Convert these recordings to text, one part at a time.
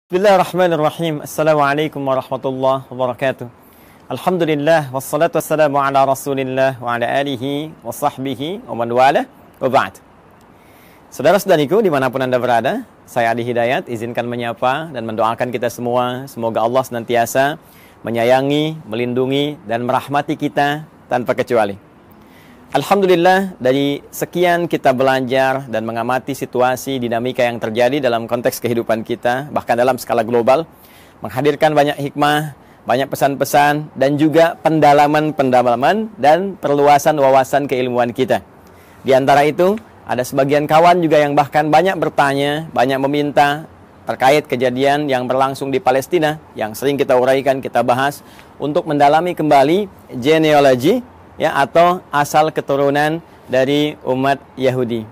Bismillahirrahmanirrahim. Assalamualaikum warahmatullahi wabarakatuh. Alhamdulillah wassalatu wassalamu ala Rasulillah wa ala alihi wa sahbihi wa man wala wa ba'd. Saudara-saudariku dimanapun Anda berada, saya Adi Hidayat izinkan menyapa dan mendoakan kita semua, semoga Allah senantiasa menyayangi, melindungi dan merahmati kita tanpa kecuali. Alhamdulillah, dari sekian kita belajar dan mengamati situasi dinamika yang terjadi dalam konteks kehidupan kita, bahkan dalam skala global, menghadirkan banyak hikmah, banyak pesan-pesan, dan juga pendalaman-pendalaman dan perluasan wawasan keilmuan kita. Di antara itu, ada sebagian kawan juga yang bahkan banyak bertanya, banyak meminta terkait kejadian yang berlangsung di Palestina, yang sering kita uraikan, kita bahas, untuk mendalami kembali genealogi, ya, atau asal keturunan dari umat Yahudi.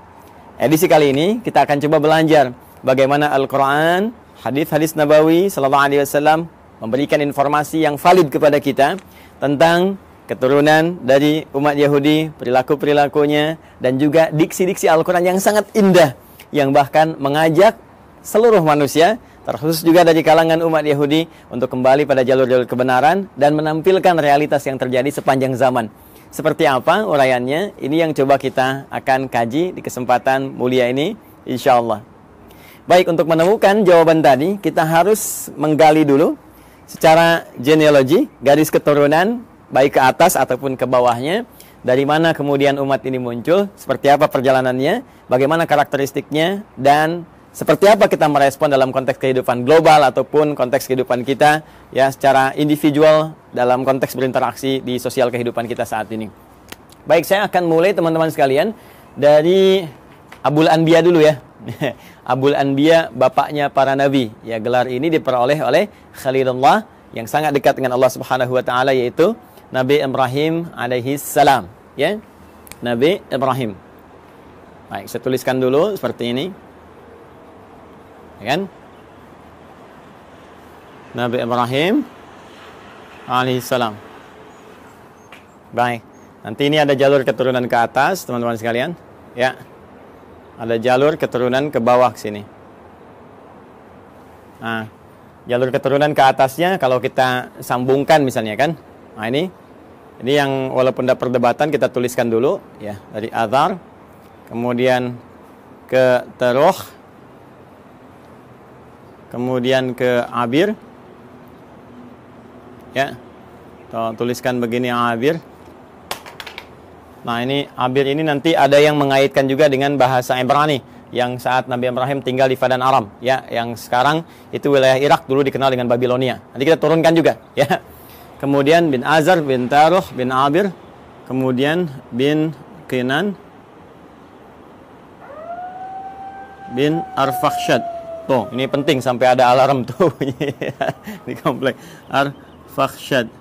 Edisi kali ini kita akan coba belajar bagaimana Al-Quran, hadis-hadis Nabawi Sallallahu Alaihi Wasallam memberikan informasi yang valid kepada kita tentang keturunan dari umat Yahudi, perilaku-perilakunya, dan juga diksi-diksi Al-Quran yang sangat indah, yang bahkan mengajak seluruh manusia, terkhusus juga dari kalangan umat Yahudi, untuk kembali pada jalur-jalur kebenaran dan menampilkan realitas yang terjadi sepanjang zaman. Seperti apa uraiannya? Ini yang coba kita akan kaji di kesempatan mulia ini, insya Allah. Baik, untuk menemukan jawaban tadi, kita harus menggali dulu secara genealogi, garis keturunan, baik ke atas ataupun ke bawahnya, dari mana kemudian umat ini muncul, seperti apa perjalanannya, bagaimana karakteristiknya, dan seperti apa kita merespon dalam konteks kehidupan global ataupun konteks kehidupan kita, ya, secara individual dalam konteks berinteraksi di sosial kehidupan kita saat ini. Baik, saya akan mulai teman-teman sekalian dari Abul Anbiya dulu ya. Abul Anbiya, bapaknya para nabi. Ya, gelar ini diperoleh oleh Khalilullah yang sangat dekat dengan Allah Subhanahu wa taala, yaitu Nabi Ibrahim alaihi salam, ya. Nabi Ibrahim. Baik, saya tuliskan dulu seperti ini. Ya kan? Nabi Ibrahim alaihissalam. Baik, nanti ini ada jalur keturunan ke atas, teman-teman sekalian. Ya, ada jalur keturunan ke bawah sini. Nah, jalur keturunan ke atasnya kalau kita sambungkan misalnya kan. Nah, ini yang walaupun ada perdebatan kita tuliskan dulu ya, dari Azar, kemudian ke Teruh, kemudian ke Abir, ya, tuliskan begini Abir. Nah, ini Abir ini nanti ada yang mengaitkan juga dengan bahasa Ibrani yang saat Nabi Ibrahim tinggal di Padan Aram, ya, yang sekarang itu wilayah Irak, dulu dikenal dengan Babilonia. Nanti kita turunkan juga, ya. Kemudian bin Azar, bin Taruh, bin Abir, kemudian bin Kinan, bin Arfakhshad. Tuh, ini penting sampai ada alarm tuh di komplek. Arfakhshad.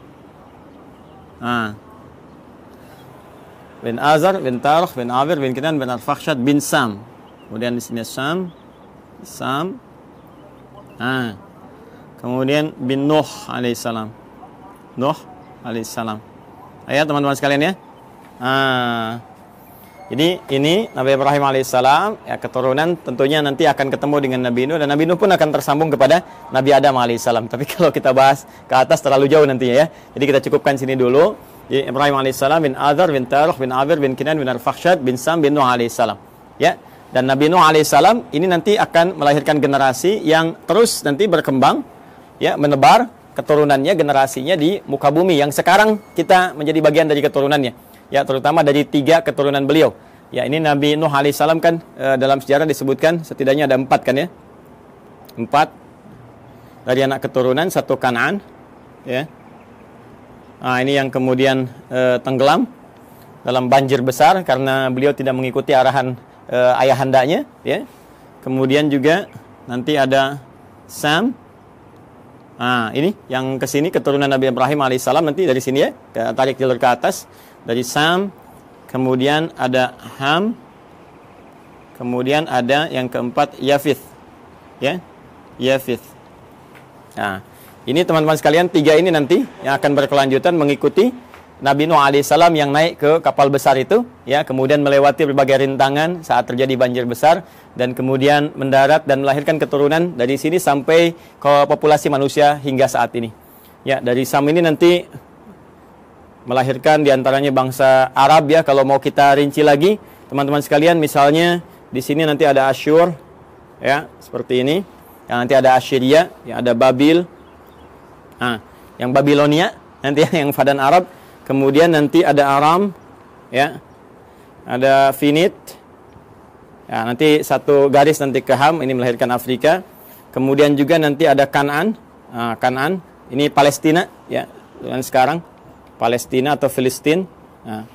Bin Azar, bin Taruh, bin Abir, bin Kinan, bin Arfakhshad, bin Sam. Kemudian di sini Sam. Kemudian bin Nuh alaihissalam. Nuh alaihissalam. Ayo teman-teman sekalian ya. Jadi ini Nabi Ibrahim alaihissalam, ya, keturunan tentunya nanti akan ketemu dengan Nabi Nuh, dan Nabi Nuh pun akan tersambung kepada Nabi Adam alaihissalam. Tapi kalau kita bahas ke atas terlalu jauh nantinya ya. Jadi kita cukupkan sini dulu. Jadi Ibrahim alaihissalam, bin Azar, bin Taruh, bin Abir, bin Kinan, bin Arfakhshad, bin Sam, bin Nuh alaihissalam. Ya. Dan Nabi Nuh alaihissalam ini nanti akan melahirkan generasi yang terus nanti berkembang, ya, menebar keturunannya, generasinya di muka bumi yang sekarang kita menjadi bagian dari keturunannya. Ya, terutama dari 3 keturunan beliau. Ya, ini Nabi Nuh alaihissalam kan dalam sejarah disebutkan setidaknya ada 4 kan ya. 4 dari anak keturunan, 1 Kan'an, ya. Nah, ini yang kemudian tenggelam dalam banjir besar karena beliau tidak mengikuti arahan ayahandanya, ya. Kemudian juga nanti ada Sam. Ini yang ke sini keturunan Nabi Ibrahim alaihissalam, nanti dari sini ya, tarik jalur ke atas. Dari Sam, kemudian ada Ham, kemudian ada yang keempat Yafith, ya, Yafith. Nah, ini teman-teman sekalian 3 ini nanti yang akan berkelanjutan mengikuti Nabi Nuh alaihissalam yang naik ke kapal besar itu, ya, kemudian melewati berbagai rintangan saat terjadi banjir besar, dan kemudian mendarat dan melahirkan keturunan dari sini sampai ke populasi manusia hingga saat ini. Ya, dari Sam ini nanti melahirkan diantaranya bangsa Arab, ya. Kalau mau kita rinci lagi, teman-teman sekalian, misalnya di sini nanti ada Asyur, ya, seperti ini. Yang nanti ada Assyria, ya, ada Babil. Nah, yang Babilonia nanti yang Fadan Arab. Kemudian nanti ada Aram, ya, ada Finit, ya, nanti satu garis nanti ke Ham, ini melahirkan Afrika. Kemudian juga nanti ada Kanaan, Kanaan, ini Palestina, ya, dan sekarang Palestina atau Filistin. Nah,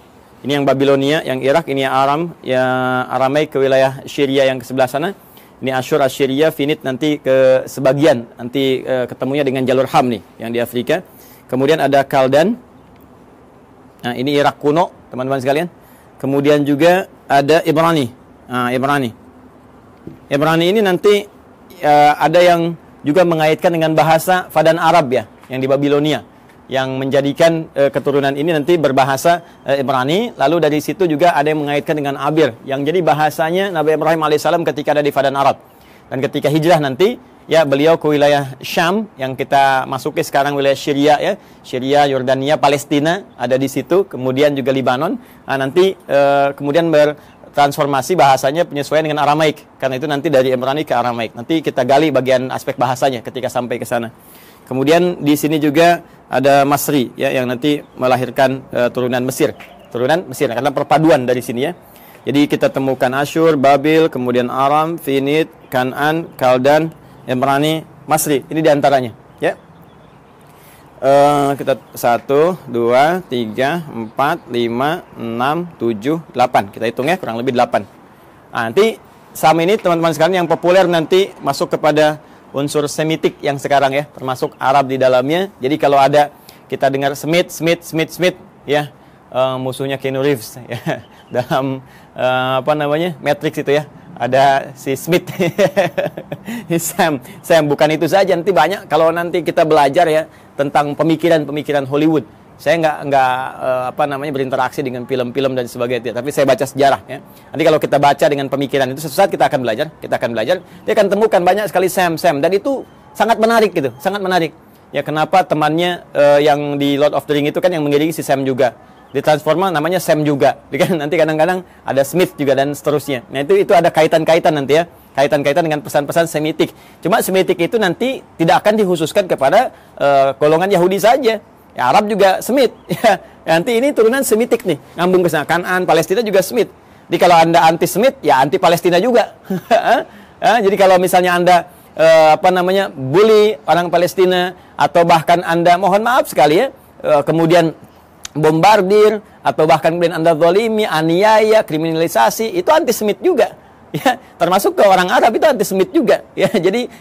ini yang Babilonia, yang Irak, ini yang Aram, ya, Aramaik ke wilayah Syria yang ke sebelah sana. Ini Asyur, Assyria, Finit nanti ke sebagian, nanti ketemunya dengan jalur Ham nih, yang di Afrika. Kemudian ada Kaldan. Nah, ini Irak kuno, teman-teman sekalian. Kemudian juga ada Ibrani. Nah, Ibrani ini nanti ada yang juga mengaitkan dengan bahasa Fadan Arab, ya, yang di Babilonia, yang menjadikan keturunan ini nanti berbahasa Ibrani. Lalu dari situ juga ada yang mengaitkan dengan Abir, yang jadi bahasanya Nabi Ibrahim alaihissalam ketika ada di Fadan Arab. Dan ketika hijrah nanti, ya, beliau ke wilayah Syam yang kita masuki sekarang, wilayah Syria, ya, Syria, Yordania, Palestina ada di situ, kemudian juga Libanon. Nah, nanti kemudian bertransformasi bahasanya penyesuaian dengan Aramaik, karena itu nanti dari Ibrani ke Aramaik. Nanti kita gali bagian aspek bahasanya ketika sampai ke sana. Kemudian di sini juga ada Masri, ya, yang nanti melahirkan turunan Mesir, karena perpaduan dari sini, ya. Jadi kita temukan Asyur, Babil, kemudian Aram, Finit, Kanaan, Kaldan, Ibrani, Masri. Ini diantaranya, ya. Kita 1, 2, 3, 4, 5, 6, 7, 8. Kita hitung, ya, kurang lebih 8. Nah, nanti Sam ini teman-teman sekalian yang populer nanti masuk kepada unsur Semitik yang sekarang, ya, termasuk Arab di dalamnya. Jadi kalau ada kita dengar Smith, ya, musuhnya Keanu Reeves, ya, dalam Matrix itu, ya, ada si Smith. Sam bukan itu saja, nanti banyak kalau nanti kita belajar, ya, tentang pemikiran Hollywood. Saya nggak berinteraksi dengan film-film dan sebagainya, tapi saya baca sejarah, ya. Nanti kalau kita baca dengan pemikiran itu, suatu saat kita akan belajar, dia akan temukan banyak sekali Sam, dan itu sangat menarik gitu, sangat menarik. Ya, kenapa temannya yang di Lord of the Ring itu kan yang mengiringi si Sam juga. Ditransforma namanya Sam juga. Nanti kadang-kadang ada Smith juga dan seterusnya. Nah, itu ada kaitan-kaitan nanti, ya. Kaitan-kaitan dengan pesan-pesan Semitik. Cuma Semitik itu nanti tidak akan dikhususkan kepada golongan Yahudi saja. Ya, Arab juga Semit. Ya, nanti ini turunan Semitik nih. Ngambung ke sana. Kanaan, Palestina juga Semit. Jadi kalau Anda anti-Semit, ya anti-Palestina juga. Jadi kalau misalnya Anda bully orang Palestina, atau bahkan Anda, mohon maaf sekali, ya, kemudian bombardir, atau bahkan kemudian Anda zalimi, aniaya, kriminalisasi, itu anti-Semit juga, ya. Termasuk ke orang Arab itu anti-Semit juga, ya. Jadi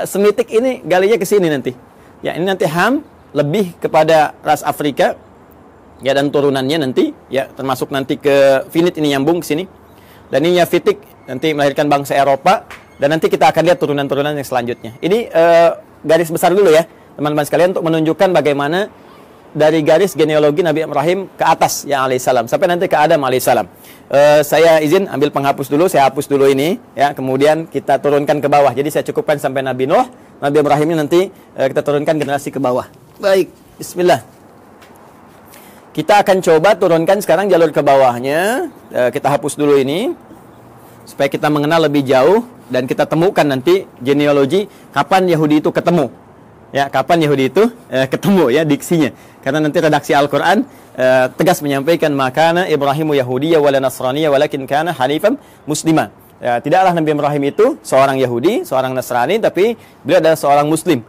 Semitik ini galinya ke sini nanti, ya. Ini nanti Ham lebih kepada ras Afrika, ya, dan turunannya nanti, ya, termasuk nanti ke Finit ini nyambung ke sini, dan ini Yafitik nanti melahirkan bangsa Eropa, dan nanti kita akan lihat turunan-turunan yang selanjutnya. Ini garis besar dulu, ya, teman-teman sekalian, untuk menunjukkan bagaimana dari garis genealogi Nabi Ibrahim ke atas, ya, alaihissalam, sampai nanti ke Adam alaihissalam. Saya izin ambil penghapus dulu, saya hapus dulu ini, ya, kemudian kita turunkan ke bawah. Jadi saya cukupkan sampai Nabi Nuh, Nabi Ibrahim ini nanti kita turunkan generasi ke bawah. Baik, bismillah. Kita akan coba turunkan sekarang jalur ke bawahnya. Kita hapus dulu ini supaya kita mengenal lebih jauh dan kita temukan nanti genealogi kapan Yahudi itu ketemu. Ya, kapan Yahudi itu ketemu, ya, diksinya. Karena nanti redaksi Al-Qur'an tegas menyampaikan makana Ibrahimu Yahudiyya wala Nasraniyya walakin kana hanifan muslima. Ya, tidaklah Nabi Ibrahim itu seorang Yahudi, seorang Nasrani, tapi beliau adalah seorang Muslim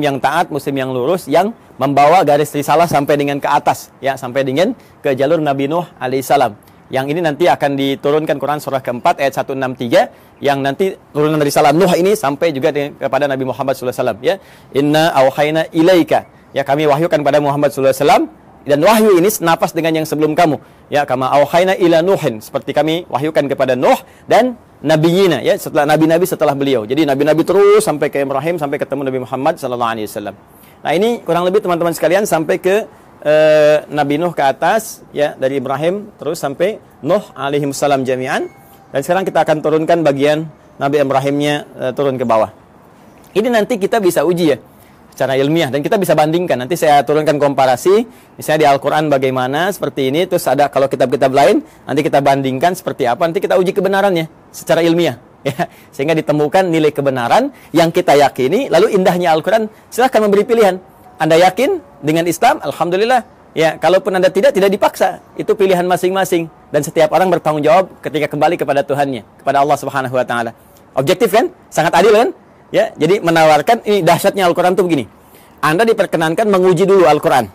yang taat, Muslim yang lurus, yang membawa garis risalah sampai dengan ke atas, ya, sampai dengan ke jalur Nabi Nuh alaihissalam. Yang ini nanti akan diturunkan Quran surah keempat ayat 163, yang nanti turunan dari risalah Nuh ini sampai juga kepada Nabi Muhammad SAW, ya. Inna auhayna ilaika, ya, kami wahyukan pada Muhammad SAW, dan wahyu ini senapas dengan yang sebelum kamu, ya, kama auhayna ila Nuhin, seperti kami wahyukan kepada Nuh dan nabiyina, ya, setelah nabi-nabi setelah beliau. Jadi nabi-nabi terus sampai ke Ibrahim, sampai ketemu Nabi Muhammad SAW. Nah, ini kurang lebih teman-teman sekalian sampai ke Nabi Nuh ke atas, ya, dari Ibrahim terus sampai Nuh alaihi salam jami'an. Dan sekarang kita akan turunkan bagian Nabi Ibrahimnya turun ke bawah. Ini nanti kita bisa uji ya secara ilmiah dan kita bisa bandingkan. Nanti saya turunkan komparasi, misalnya di Al-Qur'an bagaimana seperti ini, terus ada kalau kitab-kitab lain, nanti kita bandingkan seperti apa, nanti kita uji kebenarannya secara ilmiah ya, sehingga ditemukan nilai kebenaran yang kita yakini. Lalu indahnya Al-Qur'an, silahkan memberi pilihan. Anda yakin dengan Islam, alhamdulillah. Ya, kalaupun Anda tidak dipaksa. Itu pilihan masing-masing dan setiap orang bertanggung jawab ketika kembali kepada Tuhannya, kepada Allah Subhanahu wa taala. Objektif kan? Sangat adil kan? Ya, jadi menawarkan, ini dahsyatnya Al-Qur'an itu begini. Anda diperkenankan menguji dulu Al-Qur'an.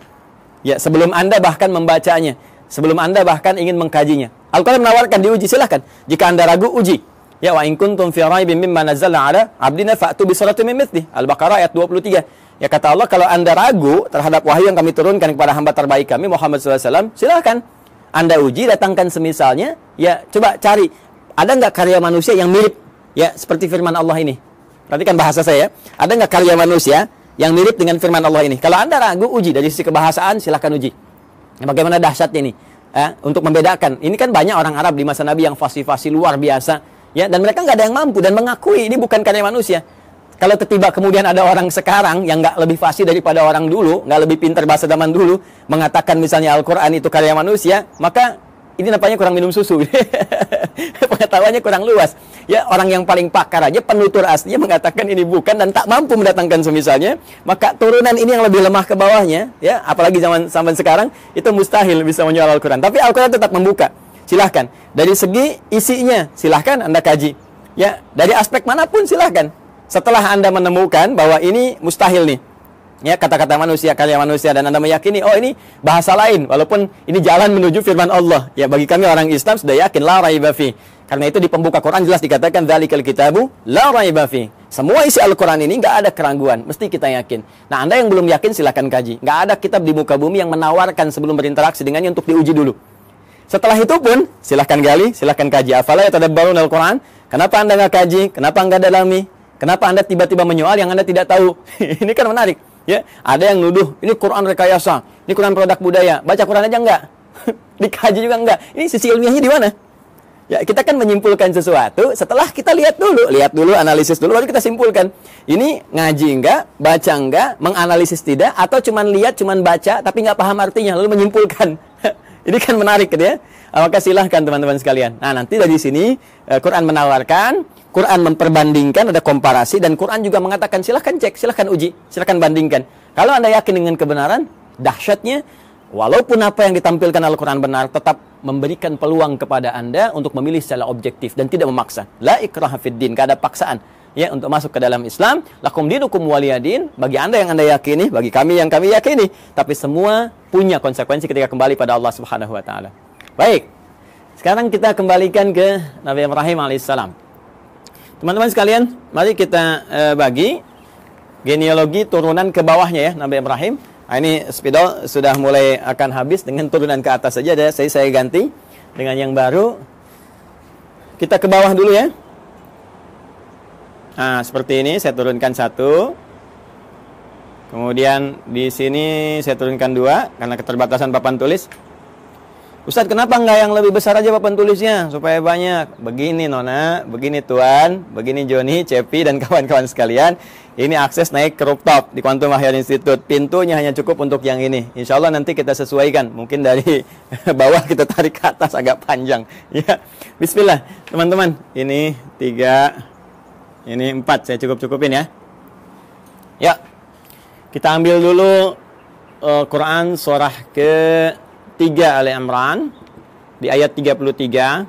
Ya, sebelum Anda bahkan membacanya, sebelum Anda bahkan ingin mengkajinya. Al-Qur'an menawarkan diuji, silahkan. Jika Anda ragu, uji. Ya, wa in kuntum fi raibin mimma nazzalna ala abdina fa'tu bi suratin min mithli. Al-Baqarah ayat 23. Ya, kata Allah, kalau Anda ragu terhadap wahyu yang kami turunkan kepada hamba terbaik kami Muhammad SAW, silahkan Anda uji, datangkan semisalnya. Ya, coba cari, ada nggak karya manusia yang mirip ya seperti firman Allah ini. Perhatikan bahasa saya, ada nggak karya manusia yang mirip dengan firman Allah ini? Kalau Anda ragu, uji. Dari sisi kebahasaan, silahkan uji. Ya, bagaimana dahsyatnya ini untuk membedakan. Ini kan banyak orang Arab di masa Nabi yang fasih-fasih luar biasa, ya, dan mereka nggak ada yang mampu dan mengakui ini bukan karya manusia. Kalau tiba kemudian ada orang sekarang yang nggak lebih fasih daripada orang dulu, nggak lebih pintar bahasa zaman dulu, mengatakan misalnya Al-Quran itu karya manusia, maka ini nampaknya kurang minum susu. Pengetahuannya kurang luas. Ya, orang yang paling pakar aja, penutur aslinya mengatakan ini bukan dan tak mampu mendatangkan semisalnya, maka turunan ini yang lebih lemah ke bawahnya, ya, apalagi zaman sekarang, itu mustahil bisa menjual Al-Quran. Tapi Al-Quran tetap membuka. Silahkan. Dari segi isinya, silahkan Anda kaji. Ya, dari aspek manapun silahkan. Setelah Anda menemukan bahwa ini mustahil nih, ya, kata-kata manusia, karya manusia, dan Anda meyakini, oh ini bahasa lain, walaupun ini jalan menuju firman Allah. Ya, bagi kami orang Islam sudah yakin, la raiba fi. Karena itu di pembuka Quran jelas dikatakan, dzalikal kitabu la raiba fi. Semua isi Al-Quran ini nggak ada keraguan, mesti kita yakin. Nah, Anda yang belum yakin silahkan kaji. Nggak ada kitab di muka bumi yang menawarkan sebelum berinteraksi dengannya untuk diuji dulu. Setelah itu pun, silahkan gali, silahkan kaji. Afala yatadabbarun Al-Quran? Kenapa Anda nggak kaji? Kenapa nggak dalami? Kenapa Anda tiba-tiba menyoal yang Anda tidak tahu? Ini kan menarik. Ya, ada yang nuduh, ini Quran rekayasa, ini Quran produk budaya. Baca Quran aja enggak? Dikaji juga enggak? Ini sisi ilmiahnya di mana? Ya, kita kan menyimpulkan sesuatu setelah kita lihat dulu, analisis dulu, baru kita simpulkan. Ini ngaji enggak, baca enggak, menganalisis tidak, atau cuman lihat, cuman baca, tapi nggak paham artinya, lalu menyimpulkan. Ini kan menarik gitu ya. Maka silahkan teman-teman sekalian. Nah, nanti dari sini Quran menawarkan, Quran memperbandingkan, ada komparasi, dan Quran juga mengatakan silahkan cek, silahkan uji, silahkan bandingkan. Kalau Anda yakin dengan kebenaran, dahsyatnya, walaupun apa yang ditampilkan Al-Quran benar, tetap memberikan peluang kepada Anda untuk memilih secara objektif dan tidak memaksa. La ikraha fid din, tidak ada paksaan ya untuk masuk ke dalam Islam. Lakum dinukum waliyadin, bagi Anda yang Anda yakini, bagi kami yang kami yakini. Tapi semua punya konsekuensi ketika kembali pada Allah Subhanahu wa taala. Baik. Sekarang kita kembalikan ke Nabi Ibrahim alaihissalam. Teman-teman sekalian, mari kita bagi genealogi turunan ke bawahnya ya Nabi Ibrahim. Nah, ini spidol sudah mulai akan habis, dengan turunan ke atas saja ada. Saya ganti dengan yang baru. Kita ke bawah dulu ya. Nah, seperti ini saya turunkan satu. Kemudian di sini saya turunkan dua karena keterbatasan papan tulis. Ustaz, kenapa enggak yang lebih besar aja papan tulisnya supaya banyak? Begini Nona, begini Tuan, begini Joni, Cepi, dan kawan-kawan sekalian. Ini akses naik ke rooftop di Quantum Mahir Institute. Pintunya hanya cukup untuk yang ini. Insya Allah nanti kita sesuaikan. Mungkin dari bawah kita tarik ke atas agak panjang. Ya, Bismillah teman-teman. Ini 3, ini 4. Saya cukup-cupin ya. Ya, kita ambil dulu Quran surah ke-3 Ali Imran di ayat 33.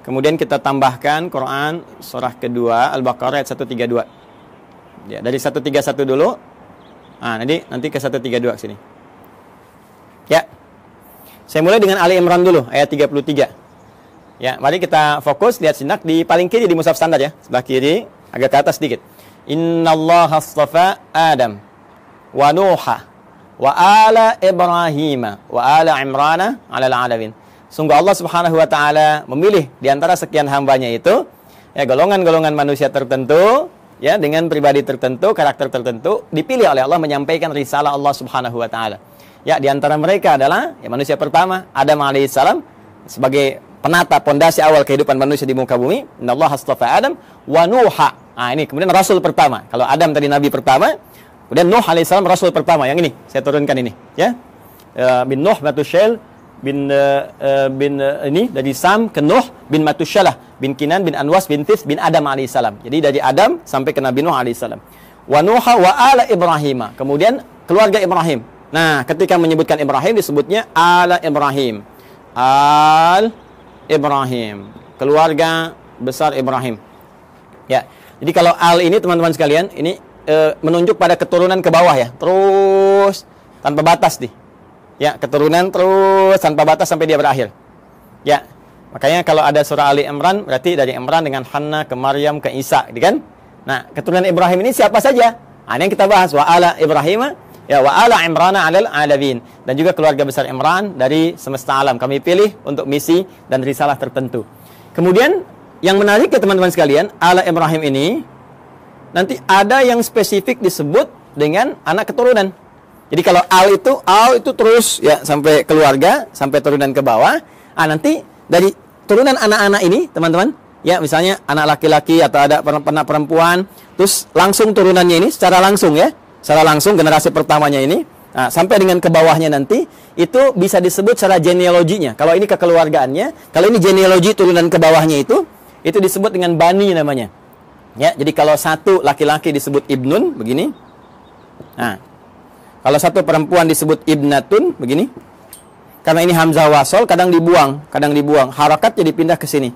Kemudian kita tambahkan Quran surah kedua Al-Baqarah ayat 132. Ya, dari 131 dulu. Nah, nanti ke 132 ke sini. Ya. Saya mulai dengan Ali Imran dulu ayat 33. Ya, mari kita fokus lihat sinak di paling kiri di mushaf standar ya, sebelah kiri, agak ke atas sedikit. Innallaha astafa Adam wa Nuha wa ala Ibrahim wa ala Imrana 'alal 'alamin. Sungguh Allah Subhanahu wa taala memilih di antara sekian hambanya itu ya golongan-golongan manusia tertentu ya dengan pribadi tertentu, karakter tertentu dipilih oleh Allah menyampaikan risalah Allah Subhanahu wa taala. Ya, di antara mereka adalah ya manusia pertama, Adam alaihissalam sebagai penata pondasi awal kehidupan manusia di muka bumi. Innallaha astafa Adam wa Nuha. Nah, ini kemudian rasul pertama. Kalau Adam tadi nabi pertama, kemudian Nuh alaihissalam rasul pertama. Yang ini saya turunkan ini, ya. Bin Nuh Matusyail bin ini dari Sam ke Nuh bin Matusyalah bin Kinan bin Anwas bin Tis bin Adam alaihissalam. Jadi dari Adam sampai ke Nabi Nuh alaihissalam. Wa Nuha wa ala Ibrahim. Kemudian keluarga Ibrahim. Nah, ketika menyebutkan Ibrahim disebutnya ala Ibrahim. Al Ibrahim, keluarga besar Ibrahim. Ya. Jadi kalau al ini teman-teman sekalian, ini menunjuk pada keturunan ke bawah ya. Terus tanpa batas nih. Ya, keturunan terus tanpa batas sampai dia berakhir. Ya. Makanya kalau ada surah Ali Imran berarti dari Imran dengan Hanna ke Maryam ke Isa, gitu kan? Nah, keturunan Ibrahim ini siapa saja? Nah, ini yang kita bahas wa ala Ibrahim. Ya, wa ala Imrana 'alal 'alamin, dan juga keluarga besar Imran dari semesta alam kami pilih untuk misi dan risalah tertentu. Kemudian yang menarik ya teman-teman sekalian, ala Ibrahim ini nanti ada yang spesifik disebut dengan anak keturunan. Jadi kalau al itu terus ya sampai keluarga, sampai turunan ke bawah. Ah, nanti dari turunan anak-anak ini, teman-teman, ya misalnya anak laki-laki atau ada anak perempuan, terus langsung turunannya ini secara langsung ya. Secara langsung generasi pertamanya ini, nah, sampai dengan ke bawahnya nanti, itu bisa disebut secara genealoginya. Kalau ini kekeluargaannya, kalau ini genealogi turunan ke bawahnya itu disebut dengan bani namanya. Ya, jadi kalau satu laki-laki disebut ibnun, begini. Nah, kalau satu perempuan disebut ibnatun, begini. Karena ini hamzah wasol, kadang dibuang. Harakat jadi pindah ke sini.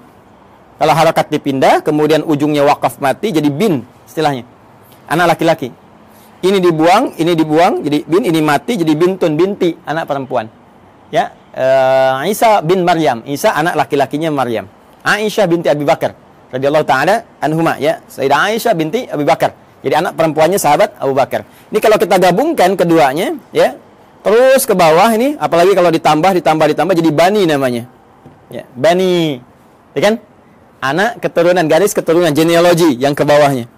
Kalau harakat dipindah, kemudian ujungnya wakaf mati, jadi bin istilahnya. Anak laki-laki. Ini dibuang, jadi bin, ini mati, jadi bintun, binti, anak perempuan. Ya, Isa bin Maryam, Isa anak laki-lakinya Maryam. Aisyah binti Abi Bakar, radhiyallahu taala anhuma, ya, Sayyidah Aisyah binti Abi Bakar. Jadi anak perempuannya sahabat Abu Bakar. Ini kalau kita gabungkan keduanya, ya, terus ke bawah ini, apalagi kalau ditambah, jadi bani namanya. Ya, bani, ya kan? Anak keturunan, garis keturunan, genealogi yang ke bawahnya.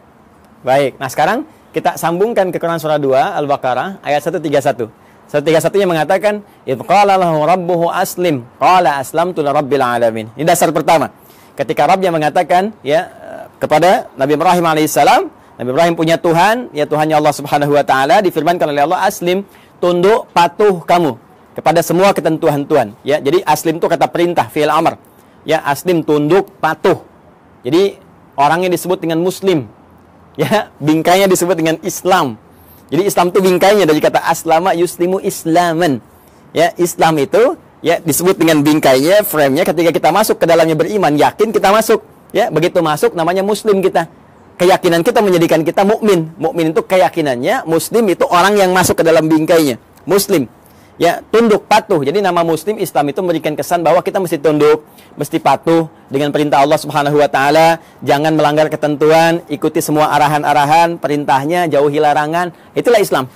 Baik, nah sekarang kita sambungkan ke Quran surah 2 Al-Baqarah ayat 131. 131-nya mengatakan, "Idz qala lahu rabbuhu aslim, qala aslamtu lirabbil alamin." Ini dasar pertama. Ketika Rabbnya mengatakan ya kepada Nabi Ibrahim alaihissalam, Nabi Ibrahim punya Tuhan, ya Tuhannya Allah Subhanahu wa taala, difirmankan oleh Allah, "Aslim, tunduk patuh kamu kepada semua ketentuan Tuhan." Ya, jadi aslim itu kata perintah, fi'il amr. Ya, aslim tunduk patuh. Jadi orangnya disebut dengan muslim. Ya, bingkainya disebut dengan Islam. Jadi Islam itu bingkainya dari kata aslama yuslimu islaman. Ya, Islam itu ya disebut dengan bingkainya, frame-nya ketika kita masuk ke dalamnya beriman, yakin kita masuk. Ya, begitu masuk namanya muslim kita. Keyakinan kita menjadikan kita mukmin. Mukmin itu keyakinannya, muslim itu orang yang masuk ke dalam bingkainya. Muslim. Ya, tunduk patuh. Jadi nama muslim Islam itu memberikan kesan bahwa kita mesti tunduk, mesti patuh dengan perintah Allah Subhanahu wa taala, jangan melanggar ketentuan, ikuti semua arahan-arahan, perintahnya, jauhi larangan. Itulah Islam.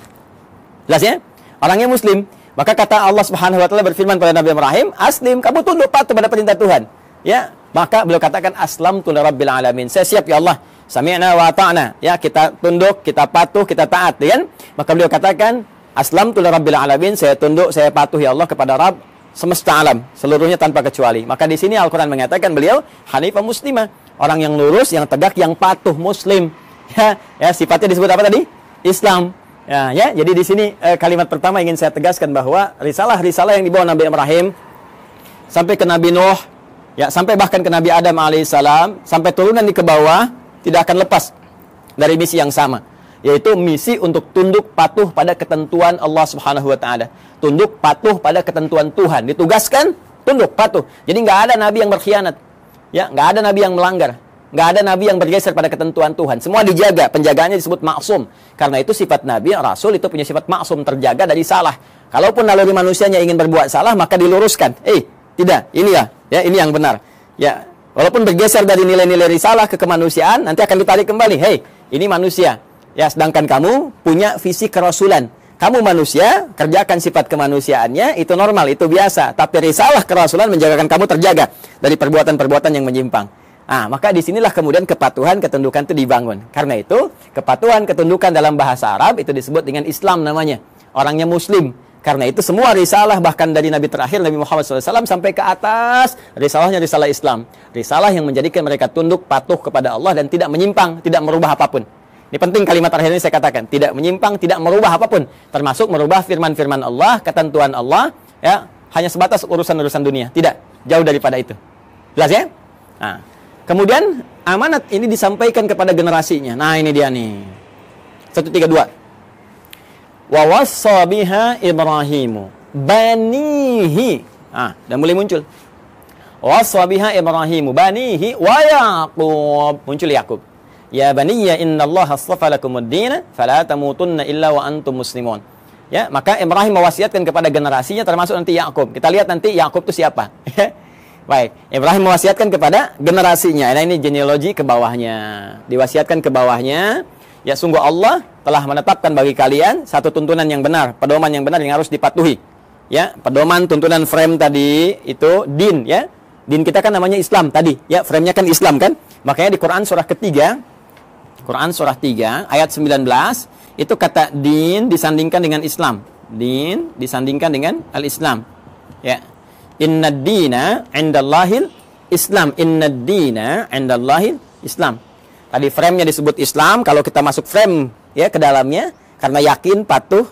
Jelas ya? Orangnya muslim. Maka kata Allah Subhanahu wa taala berfirman pada Nabi Ibrahim, "Aslim, kamu tunduk patuh pada perintah Tuhan." Ya, maka beliau katakan aslamtu lirabbil alamin. Saya siap ya Allah. Sami'na wa ata'na. Ya, kita tunduk, kita patuh, kita taat, ya kan? Maka beliau katakan aslamtu lirabbil alamin, saya tunduk, saya patuh ya Allah kepada Rabb semesta alam, seluruhnya tanpa kecuali. Maka di sini Al-Qur'an mengatakan beliau hanifah muslimah, orang yang lurus, yang tegak, yang patuh, muslim. Ya, sifatnya disebut apa tadi? Islam. Ya, jadi di sini kalimat pertama ingin saya tegaskan bahwa risalah-risalah yang dibawa Nabi Ibrahim sampai ke Nabi Nuh, ya, sampai bahkan ke Nabi Adam alaihissalam, sampai turunan di ke bawah tidak akan lepas dari misi yang sama, yaitu misi untuk tunduk patuh pada ketentuan Allah Subhanahu wa taala. Tunduk patuh pada ketentuan Tuhan. Ditugaskan tunduk patuh. Jadi nggak ada nabi yang berkhianat. Ya, nggak ada nabi yang melanggar. Nggak ada nabi yang bergeser pada ketentuan Tuhan. Semua dijaga, penjagaannya disebut maksum. Karena itu sifat nabi, rasul itu punya sifat maksum, terjaga dari salah. Kalaupun naluri manusianya ingin berbuat salah, maka diluruskan. Tidak, ini ya, ini yang benar. Ya, walaupun bergeser dari nilai-nilai risalah ke kemanusiaan, nanti akan ditarik kembali. Ini manusia. Ya, sedangkan kamu punya visi kerasulan. Kamu manusia, kerjakan sifat kemanusiaannya, itu normal, itu biasa. Tapi risalah kerasulan menjagakan kamu terjaga dari perbuatan-perbuatan yang menyimpang. Maka disinilah kemudian kepatuhan, ketundukan itu dibangun. Karena itu, kepatuhan, ketundukan dalam bahasa Arab itu disebut dengan Islam namanya. Orangnya muslim. Karena itu semua risalah bahkan dari Nabi terakhir Nabi Muhammad SAW sampai ke atas, risalahnya risalah Islam. Risalah yang menjadikan mereka tunduk patuh kepada Allah dan tidak menyimpang, tidak merubah apapun. Ini penting kalimat terakhir ini saya katakan, tidak menyimpang, tidak merubah apapun, termasuk merubah firman-firman Allah, ketentuan Allah, ya, hanya sebatas urusan-urusan dunia. Tidak, jauh daripada itu. Jelas ya? Nah, kemudian amanat ini disampaikan kepada generasinya. Nah, ini dia nih. 132. Wa wassa biha Ibrahimu banihi. Dan mulai muncul. Wassa biha Ibrahimu banihi wa Yaqub. Muncul Yaqub. Ya baniya innallaha astafa lakumuddin fala tamutunna illa wa antum muslimun. Ya, maka Ibrahim mewasiatkan kepada generasinya termasuk nanti Yaqub. Kita lihat nanti Yaqub itu siapa. Baik, Ibrahim mewasiatkan kepada generasinya. Nah, ini genealogi ke bawahnya. Diwasiatkan ke bawahnya. Ya, sungguh Allah telah menetapkan bagi kalian satu tuntunan yang benar, pedoman yang benar yang harus dipatuhi. Ya, pedoman tuntunan frame tadi itu din, ya. Din kita kan namanya Islam tadi, ya, frame-nya kan Islam kan? Makanya di Quran surah ketiga, Quran surah 3 ayat 19, itu kata din disandingkan dengan Islam. Din disandingkan dengan al-Islam. Ya. Innad dina 'indallahil Islam. Innad dina 'indallahil Islam. Tadi frame-nya disebut Islam, kalau kita masuk frame ya ke dalamnya, karena yakin patuh,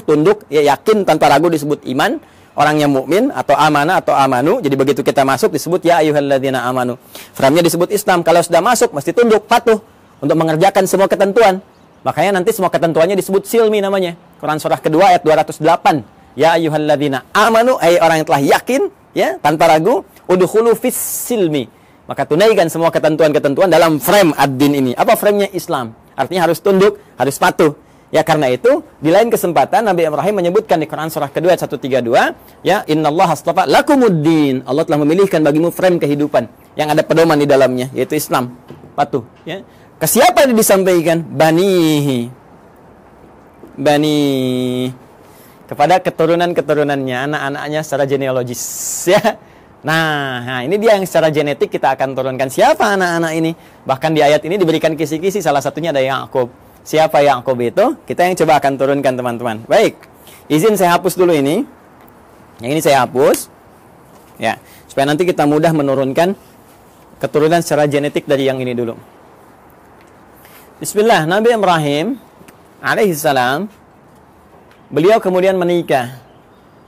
tunduk, ya, yakin tanpa ragu disebut iman, orang yang mukmin atau amanah atau amanu. Jadi begitu kita masuk disebut ya ayyuhalladzina amanu. Frame-nya disebut Islam. Kalau sudah masuk mesti tunduk, patuh untuk mengerjakan semua ketentuan. Makanya nanti semua ketentuannya disebut silmi namanya. Quran surah kedua ayat 208. Ya ayyuhalladzina amanu, orang yang telah yakin ya tanpa ragu, udkhulu fis silmi. Maka tunaikan semua ketentuan-ketentuan dalam frame ad-din ini. Apa frame-nya? Islam. Artinya harus tunduk, harus patuh. Ya, karena itu di lain kesempatan Nabi Ibrahim menyebutkan di Quran surah kedua ayat 132, ya innallaha astafa lakumuddin. Allah telah memilihkan bagimu frame kehidupan yang ada pedoman di dalamnya, yaitu Islam. Patuh, ya. Ke siapa ini disampaikan? Banihi. Bani, kepada keturunan-keturunannya, anak-anaknya secara genealogis, ya. Nah, ini dia yang secara genetik kita akan turunkan. Siapa anak-anak ini? Bahkan di ayat ini diberikan kisi-kisi, salah satunya ada Yaqub. Siapa Yaqub itu? Kita yang coba akan turunkan, teman-teman. Baik, izin saya hapus dulu ini. Yang ini saya hapus, ya, supaya nanti kita mudah menurunkan keturunan secara genetik dari yang ini dulu. Bismillah, Nabi Ibrahim alaihissalam, beliau kemudian menikah.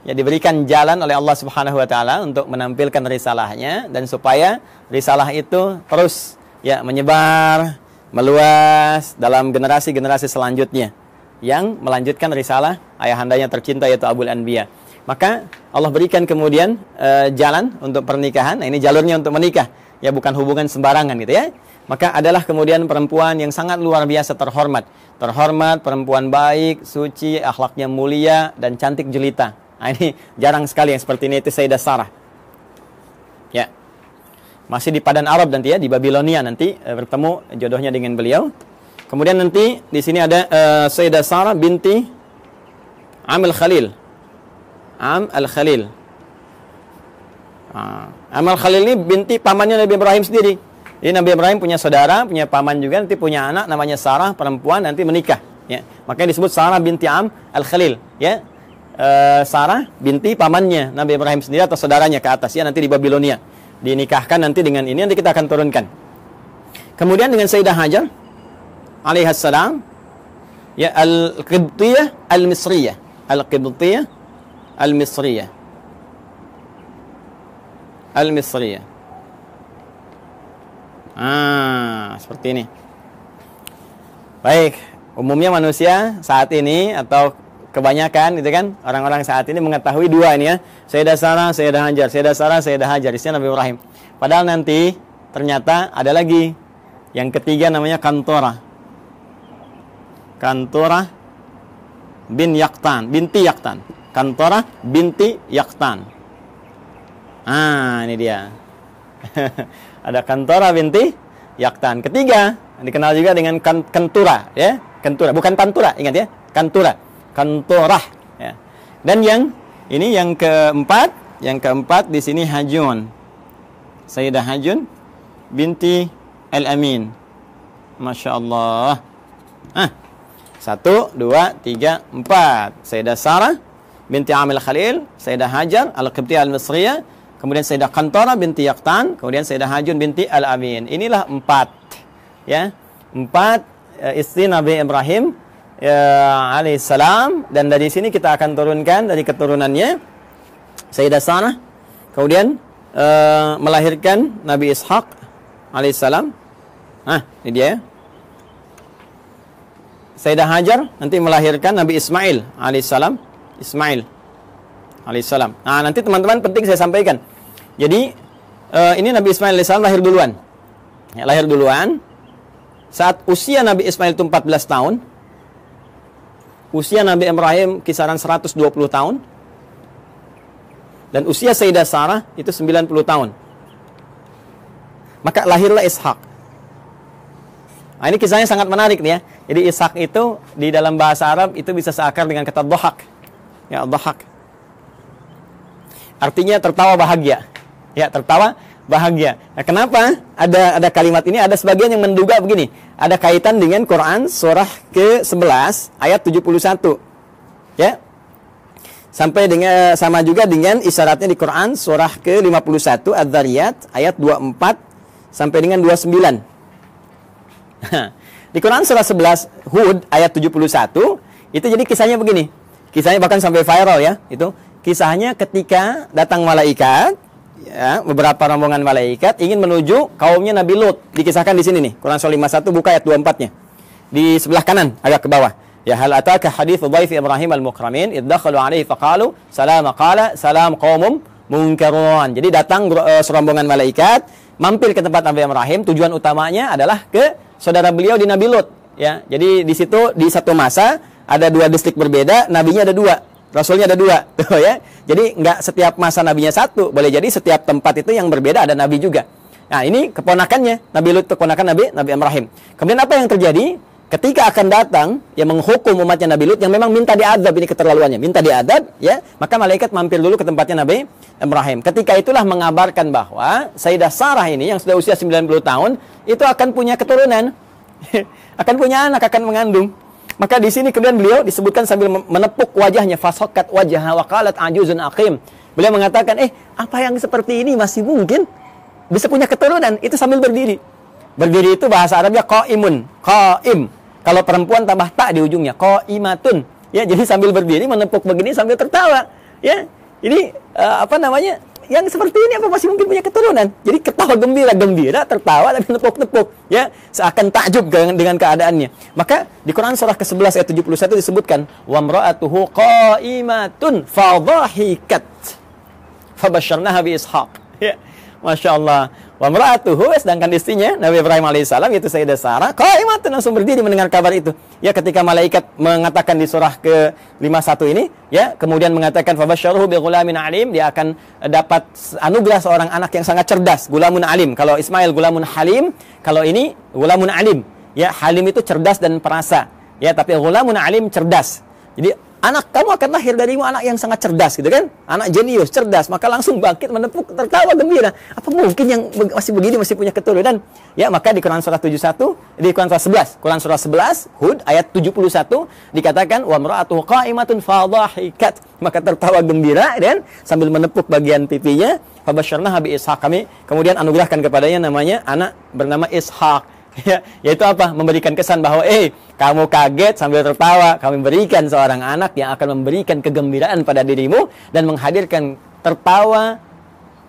Ya, diberikan jalan oleh Allah Subhanahu wa taala untuk menampilkan risalahnya dan supaya risalah itu terus ya menyebar, meluas dalam generasi-generasi selanjutnya yang melanjutkan risalah ayahandanya tercinta yaitu Abul Anbiya. Maka Allah berikan kemudian jalan untuk pernikahan. Nah, ini jalurnya untuk menikah, ya, bukan hubungan sembarangan gitu ya. Maka adalah kemudian perempuan yang sangat luar biasa terhormat. Terhormat, perempuan baik, suci, akhlaknya mulia dan cantik jelita. Nah, ini jarang sekali yang seperti ini, itu Sayyidah Sarah. Ya. Masih di Padan Arab nanti ya, di Babilonia nanti bertemu jodohnya dengan beliau. Kemudian nanti di sini ada Sayyidah Sarah binti Am al-Khalil. Am al-Khalil. Am al-Khalil ini binti pamannya Nabi Ibrahim sendiri. Jadi Nabi Ibrahim punya saudara, punya paman juga, nanti punya anak namanya Sarah, perempuan, nanti menikah. Ya. Makanya disebut Sarah binti Am al-Khalil. Ya. Sarah binti pamannya Nabi Ibrahim sendiri atau saudaranya ke atas ya, nanti di Babilonia dinikahkan nanti dengan ini, nanti kita akan turunkan. Kemudian dengan Sayyidah Hajar alaihassalam, ya, al-Qibtiyah al-Misriyah, al-Qibtiyah al-Misriyah, al-Misriyah. Seperti ini. Baik, umumnya manusia saat ini atau kebanyakan gitu kan, orang-orang saat ini mengetahui dua ini ya, Sayyidah Sarah, Sayyidah Hajar, Sayyidah Sarah, Sayyidah Hajar, istrinya Nabi Ibrahim. Padahal nanti ternyata ada lagi yang ketiga namanya Kantorah. Kantorah bin Yaqtan, binti Yaqtan. Kantorah binti Yaqtan. Ini dia. Ada Kantorah binti Yaqtan. Ketiga dikenal juga dengan Kentura ya, Kentura, bukan Tantura, ingat ya, Kantura. Kantorah ya. Dan yang ini yang keempat di sini Hajun. Sayyidah Hajun binti Al-Amin. Masya Allah. 1, 2, 3, 4. Sayyidah Sarah binti Amil Khalil, Sayyidah Hajar Al-Qibtiyah Al-Misriyah, kemudian Sayyidah Qantara binti Yaqtan, kemudian Sayyidah Hajun binti Al-Amin. Inilah 4 ya. 4 istri Nabi Ibrahim alaihissalam, dan dari sini kita akan turunkan dari keturunannya Sayyidah Sarah, kemudian melahirkan Nabi Ishaq alaihissalam. Ini dia. Sayyidah Hajar nanti melahirkan Nabi Ismail alaihissalam. Ismail alaihissalam. Nah, nanti teman-teman penting saya sampaikan. Jadi ini Nabi Ismail alaihissalam lahir duluan. Ya, lahir duluan. Saat usia Nabi Ismail itu 14 tahun. Usia Nabi Ibrahim kisaran 120 tahun. Dan usia Sayyidah Sarah itu 90 tahun. Maka lahirlah Ishak. Nah, ini kisahnya sangat menarik nih ya. Jadi Ishak itu di dalam bahasa Arab itu bisa seakar dengan kata dhahak. Ya, dhahak. Artinya tertawa bahagia. Ya, tertawa bahagia. Nah, kenapa ada kalimat ini? Ada sebagian yang menduga begini. Ada kaitan dengan Quran surah ke-11 ayat 71. Ya. Sampai dengan sama juga dengan isyaratnya di Quran surah ke-51 Adz-Dzariyat ayat 24 sampai dengan 29. Di Quran surah 11 Hud ayat 71 itu jadi kisahnya begini. Kisahnya bahkan sampai viral ya. Itu kisahnya ketika datang malaikat ya, beberapa rombongan malaikat ingin menuju kaumnya Nabi Lut. Dikisahkan di sini nih. Quran surah 51 buka ayat 24-nya. Di sebelah kanan agak ke bawah. Ya, hal ataka haditsu dhaif Ibrahim al-mukramin iddakhalu alaihi faqalu salama qala salam qaumum munkarun. Jadi datang serombongan malaikat mampir ke tempat Nabi Ibrahim, tujuan utamanya adalah ke saudara beliau di Nabi Lut ya. Jadi di situ di satu masa ada 2 distrik berbeda, nabinya ada 2, rasulnya ada 2 ya. Jadi enggak setiap masa nabinya 1, boleh jadi setiap tempat itu yang berbeda ada nabi juga. Nah, ini keponakannya, Nabi Lut keponakan Nabi Ibrahim. Kemudian apa yang terjadi? Ketika akan datang yang menghukum umatnya Nabi Lut yang memang minta diadab, ini keterlaluannya, minta diadab ya, maka malaikat mampir dulu ke tempatnya Nabi Ibrahim. Ketika itulah mengabarkan bahwa Sayyidah Sarah ini yang sudah usia 90 tahun itu akan punya keturunan. Akan punya anak, akan mengandung. Maka di sini kemudian beliau disebutkan sambil menepuk wajahnya, fasaqat wajhaha wa qalat ajuzun aqim. Beliau mengatakan, apa yang seperti ini masih mungkin bisa punya keturunan? Itu sambil berdiri. Berdiri itu bahasa Arabnya qaimun, qaim. Kalau perempuan tambah tak di ujungnya, qaimatun. Ya, jadi sambil berdiri menepuk begini sambil tertawa. Ya. Ini yang seperti ini apa masih mungkin punya keturunan? Jadi ketawa gembira, tertawa dan nepuk-nepuk, ya, seakan takjub dengan keadaannya. Maka di Quran surah ke-11 ayat 71 disebutkan, wa imra'atuhu qa'imatun fadhahikat fabasyarnaha bi Ishaq. Ya, Masya Allah. Wa imra'atuhu, sedangkan istrinya Nabi Ibrahim alaihissalam yaitu Sayyidah Sarah qa'imatun, langsung berdiri mendengar kabar itu. Ya, ketika malaikat mengatakan di surah ke-51 ini, ya, kemudian mengatakan fabasyaruhu bi ghulamin alim, dia akan dapat anugerah seorang anak yang sangat cerdas, gulamun alim. Kalau Ismail gulamun halim, kalau ini gulamun alim. Ya, halim itu cerdas dan perasa. Ya, tapi gulamun alim cerdas. Jadi anak kamu akan lahir darimu anak yang sangat cerdas, gitu kan? Anak jenius, cerdas, maka langsung bangkit menepuk, tertawa gembira. Apa mungkin yang masih begini masih punya keturunan? Ya, maka di Quran surah 71, di Quran surah 11, Hud ayat 71 dikatakan wa imra'atuhu qa'imatun fadhahikat, maka tertawa gembira dan sambil menepuk bagian pipinya, fabasyarnaha bi Ishaq, kami kemudian anugerahkan kepadanya namanya anak bernama Ishaq. Ya, yaitu apa? Memberikan kesan bahwa kamu kaget sambil tertawa, kami berikan seorang anak yang akan memberikan kegembiraan pada dirimu dan menghadirkan tertawa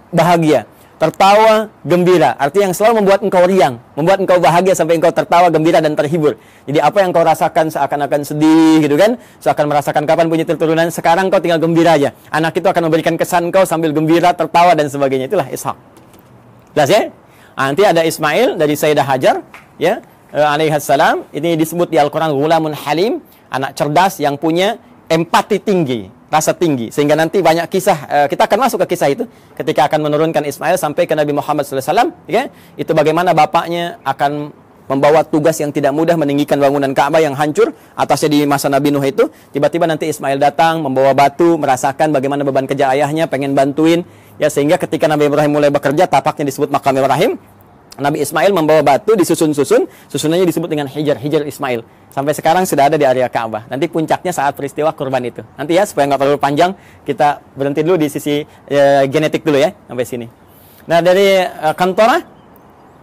bahagia, tertawa gembira. Artinya yang selalu membuat engkau riang, membuat engkau bahagia sampai engkau tertawa gembira dan terhibur. Jadi apa yang kau rasakan seakan-akan sedih, gitu kan? Seakan merasakan kapan punya keturunan, sekarang kau tinggal gembira aja. Anak itu akan memberikan kesan kau sambil gembira, tertawa dan sebagainya. Itulah Ishaq. Jelas ya? Nanti ada Ismail dari Sayyidah Hajar, ya, alaihissalam. Ini disebut di Al-Quran ghulamun halim, anak cerdas yang punya empati tinggi, rasa tinggi. Sehingga nanti banyak kisah, kita akan masuk ke kisah itu ketika akan menurunkan Ismail sampai ke Nabi Muhammad SAW. Ya, itu bagaimana bapaknya akan membawa tugas yang tidak mudah meninggikan bangunan Ka'bah yang hancur atasnya di masa Nabi Nuh itu. Tiba-tiba nanti Ismail datang membawa batu, merasakan bagaimana beban kerja ayahnya, pengen bantuin. Ya, sehingga ketika Nabi Ibrahim mulai bekerja, tapaknya disebut makam Ibrahim. Nabi Ismail membawa batu disusun-susun, susunannya disebut dengan Hijr Ismail. Sampai sekarang sudah ada di area Ka'bah. Nanti puncaknya saat peristiwa kurban itu. Nanti ya, supaya nggak terlalu panjang, kita berhenti dulu di sisi genetik dulu ya, sampai sini. Nah, dari Kantorah,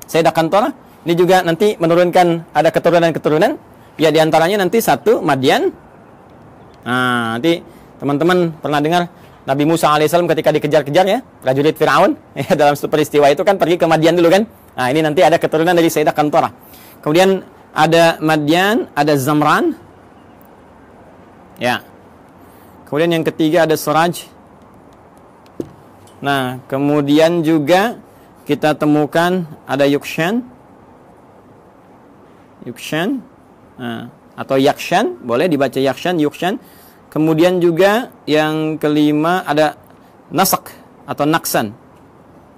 Sayyidah Kantorah, ini juga nanti menurunkan ada keturunan-keturunan. Ya, diantaranya nanti satu, Madian. Nah, nanti teman-teman pernah dengar Nabi Musa alaihissalam ketika dikejar-kejar ya, prajurit Fir'aun, ya, dalam peristiwa itu kan pergi ke Madian dulu kan. Nah, ini nanti ada keturunan dari Sayyidah Kantorah. Kemudian ada Madian, ada Zamran. Ya. Kemudian yang ketiga ada Suraj. Nah, kemudian juga kita temukan ada Yukshan. Nah, atau Yakshan, boleh dibaca Yakshan, Yukshan. Kemudian juga yang kelima ada Nasak atau Naksan.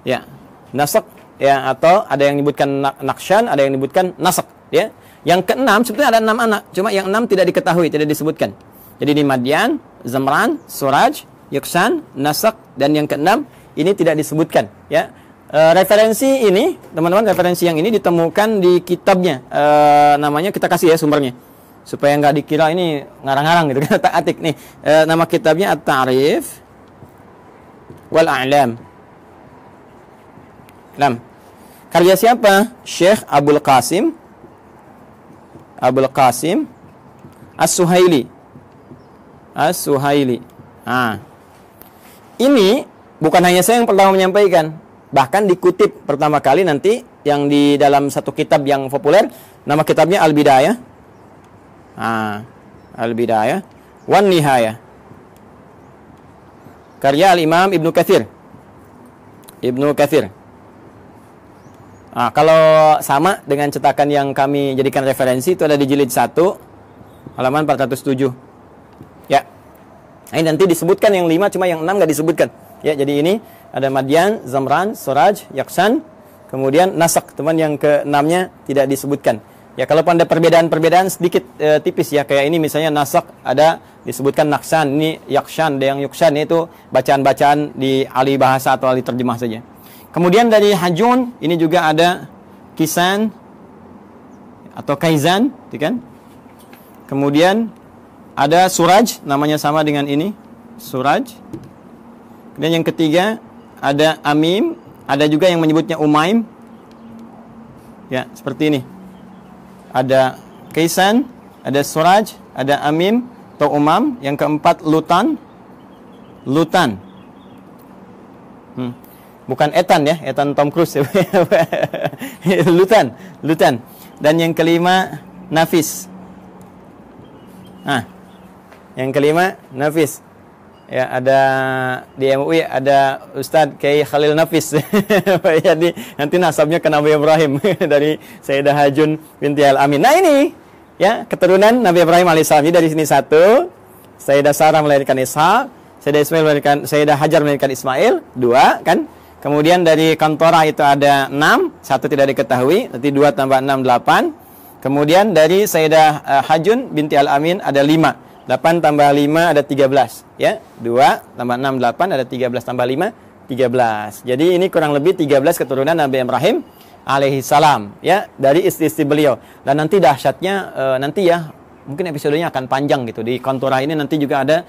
Ya, Nasak ya, atau ada yang menyebutkan Nakshan, ada yang menyebutkan Nasak ya. Yang keenam sebetulnya ada 6 anak, cuma yang 6 tidak diketahui, tidak disebutkan. Jadi di Madian, Zamran, Suraj, Yuksan, Nasak, dan yang keenam ini tidak disebutkan ya. Referensi ini, teman-teman, referensi yang ini ditemukan di kitabnya. Namanya kita kasih ya sumbernya, supaya nggak dikira ini ngarang-ngarang gitu kan, tak-atik nih. Nama kitabnya At-Ta'rif wal A'lam. Karya siapa? Syekh Abul Qasim As-Suhaili. Nah, ini bukan hanya saya yang pertama menyampaikan, bahkan dikutip pertama kali nanti yang di dalam satu kitab yang populer, nama kitabnya Al-Bidayah. Al-Bidayah wan Nihayah. Karya Al-Imam Ibnu Katsir. Kalau sama dengan cetakan yang kami jadikan referensi itu ada di jilid 1 halaman 407. Ya. Ini nanti disebutkan yang 5, cuma yang 6 nggak disebutkan. Ya, jadi ini ada Madian, Zamran, Suraj, Yaksan, kemudian Nasak, teman yang ke-6-nya tidak disebutkan. Ya, kalau ada perbedaan sedikit tipis ya, kayak ini misalnya Nasak ada disebutkan Naksan, ini Yakshan, ada yang Yuksan, itu bacaan-bacaan di ahli bahasa atau ahli terjemah saja. Kemudian dari Hajun ini juga ada Kisan atau Kaizan, kan? Kemudian ada Suraj, namanya sama dengan ini, Suraj. Kemudian yang ketiga ada Amim, ada juga yang menyebutnya Umaim. Ya, seperti ini. Ada Kaisan, ada Suraj, ada Amim atau Umam. Yang keempat Lutan. Bukan Ethan ya, Ethan Tom Cruise. Lutan. Dan yang kelima Nafis. Yang kelima Nafis. Ya, ada di MUI ada Ustadz Kiai Khalil Nafis. Jadi nanti nasabnya ke Nabi Ibrahim dari Sayyidah Hajun binti Al-Amin. Nah, ini ya keturunan Nabi Ibrahim alaihissalam. Jadi dari sini 1, Sayyidah Sarah melahirkan Ishak, Sayyidah Hajar melahirkan Ismail, 2 kan? Kemudian dari Kantorah itu ada 6, 1 tidak diketahui, nanti 2 tambah 6 8. Kemudian dari Sayyidah Hajun binti Al-Amin ada 5. 8 tambah 5 ada 13 ya. 2 tambah 6 8, ada 13 tambah 5 13. Jadi ini kurang lebih 13 keturunan Nabi Ibrahim alaihi salam ya, dari istri-istri beliau. Dan nanti dahsyatnya nanti ya, mungkin episodenya akan panjang gitu. Di Kantorah ini nanti juga ada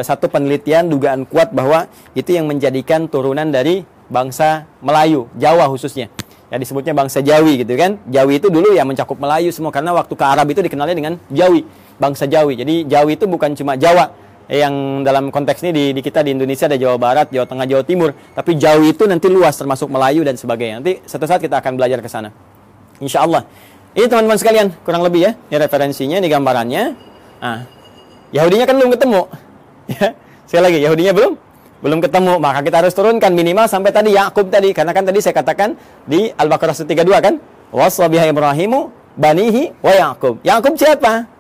satu penelitian dugaan kuat bahwa itu yang menjadikan turunan dari bangsa Melayu, Jawa khususnya. Ya disebutnya bangsa Jawi gitu kan. Jawi itu dulu ya mencakup Melayu semua, karena waktu ke Arab itu dikenalnya dengan Jawi, bangsa Jawi. Jadi Jawi itu bukan cuma Jawa yang dalam konteks ini di kita di Indonesia ada Jawa Barat, Jawa Tengah, Jawa Timur, tapi Jawi itu nanti luas termasuk Melayu dan sebagainya. Nanti suatu saat kita akan belajar ke sana. Insyaallah. Ini teman-teman sekalian, kurang lebih ya. Ini referensinya, ini gambarannya. Yahudinya kan belum ketemu. Ya. Sekali lagi, Yahudinya belum ketemu, maka kita harus turunkan minimal sampai tadi Yakub tadi, karena kan tadi saya katakan di Al-Baqarah 132 kan, waswabiha Ibrahimu banihi wa Yakub. Yakub siapa?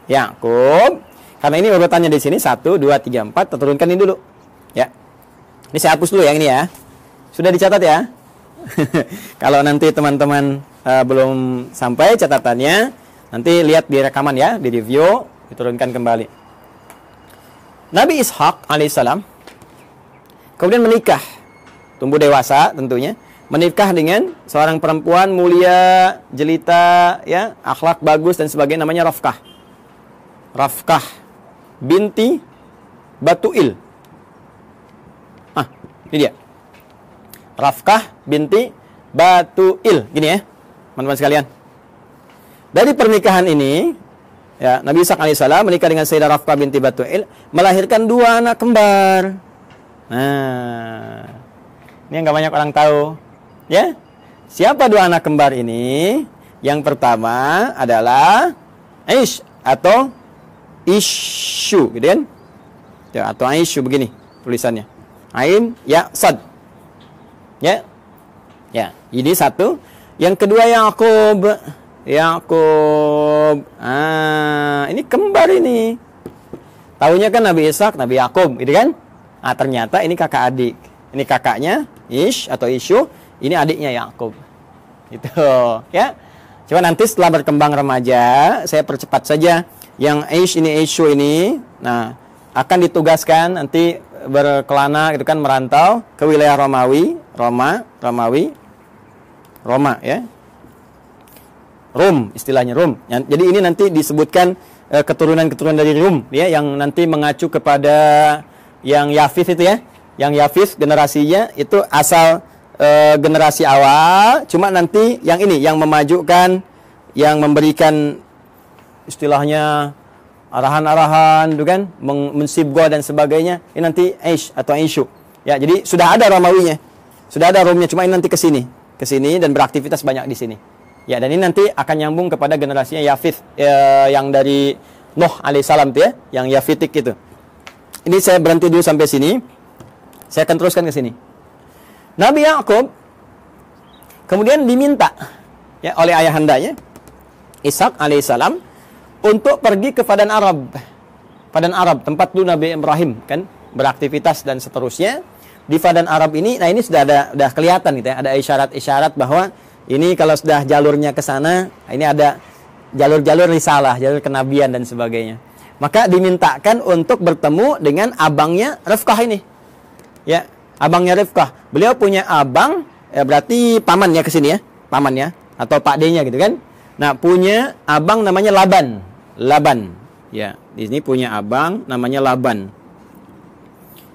Yakub. Karena ini urutannya di sini 1 2 3 4, kita turunkan ini dulu. Ya. Ini saya hapus dulu yang ini ya. Sudah dicatat ya? Kalau nanti teman-teman belum sampai catatannya, nanti lihat di rekaman ya, di review, diturunkan kembali. Nabi Ishak alaihissalam kemudian menikah, tumbuh dewasa tentunya, menikah dengan seorang perempuan mulia, jelita, ya, akhlak bagus dan sebagainya, namanya Rafkah. Rafkah binti Batuil. Ini dia. Rafkah binti Batuil. Gini ya, teman-teman sekalian. Dari pernikahan ini, ya, Nabi Ishaq alaihissalam menikah dengan Sayyidah Rafkah binti Batuil, melahirkan 2 anak kembar. Nah, ini yang gak banyak orang tahu. Ya, siapa 2 anak kembar ini? Yang pertama adalah Aish atau Ishu, gitu kan? Ya, atau Aishu begini tulisannya. Ain, ya, sad. Ya. Ya, ini satu. Yang kedua Yakub. Yakub. Ini kembar ini. Tahunya kan Nabi Ishaq, Nabi Yakub, gitu kan? Ternyata ini kakak adik. Ini kakaknya Ish atau Ishu. Ini adiknya Yakub. Gitu, ya. Coba nanti setelah berkembang remaja, saya percepat saja. Yang Ish ini, Ishu ini, nah, akan ditugaskan nanti berkelana gitu kan, merantau ke wilayah Romawi, Roma ya. Rum, istilahnya Rum. Jadi ini nanti disebutkan keturunan-keturunan dari Rum ya, yang nanti mengacu kepada yang Yafith itu ya. Yang Yafith generasinya itu asal generasi awal, cuma nanti yang ini yang memajukan, yang memberikan istilahnya arahan-arahan, gitu kan, mensibgo dan sebagainya. Ini nanti Aish atau Aishu. Ya, jadi sudah ada Romawinya. Sudah ada Romnya, cuma ini nanti ke sini dan beraktivitas banyak di sini. Ya, dan ini nanti akan nyambung kepada generasinya Yafith yang dari Nuh alaihissalam tuh ya, yang Yafitik itu. Ini saya berhenti dulu sampai sini. Saya akan teruskan ke sini. Nabi Yakub kemudian diminta ya oleh ayahandanya Ishaq alaihissalam untuk pergi ke Padan Arab. Padan Arab, tempat dulu Nabi Ibrahim kan beraktivitas dan seterusnya. Di Padan Arab ini, nah ini sudah kelihatan gitu ya, ada isyarat-isyarat bahwa ini kalau sudah jalurnya ke sana, ini ada jalur-jalur risalah, jalur kenabian dan sebagainya. Maka dimintakan untuk bertemu dengan abangnya Rifqah ini. Ya, abangnya Rifqah. Beliau punya abang, ya berarti paman ya ke sini ya, paman ya atau Pak D-nya gitu kan. Nah, punya abang namanya Laban. Laban. Ya, di sini punya abang namanya Laban.